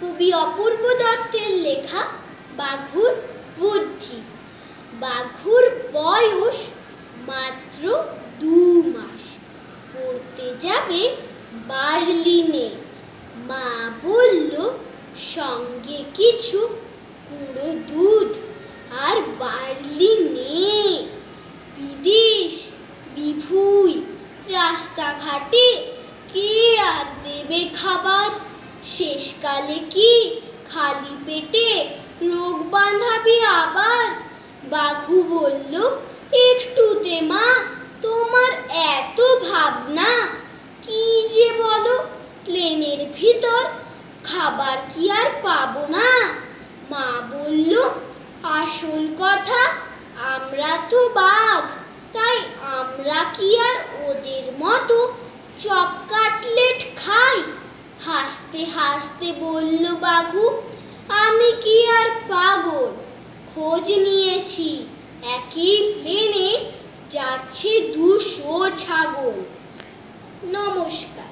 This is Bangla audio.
কবি অপূর্ব দত্তের লেখা বাঘুর বুদ্ধি। বাঘুর বয়স মাত্র 2 মাস। পড়তে যাবে বার্লিনে। মা বলল সঙ্গে কিছু গুঁড়ো দুধ আর বার্লিনে। বিদেশ বিভুঁই রাস্তাঘাটে কে আর দেবে খাবার? শেষকালে কি খালি পেটে রোগ বাঁধাবি আবার? বাঘু বলল, একটুতে মা তোমার এত ভাবনা? কি যে বলো, প্লেনের ভিতর খাবার কি আর পাবো না? মা বলল, আসল কথা আমরা তো বাঘ, তাই আমরা কি আর ওদের মতো চপ কাটলেট খাই? হাসতে হাসতে বলল বাঘু, আমি কি আর পাগল? খোঁজ নিয়েছি, একই প্লেনে যাচ্ছে 200 ছাগল। নমস্কার।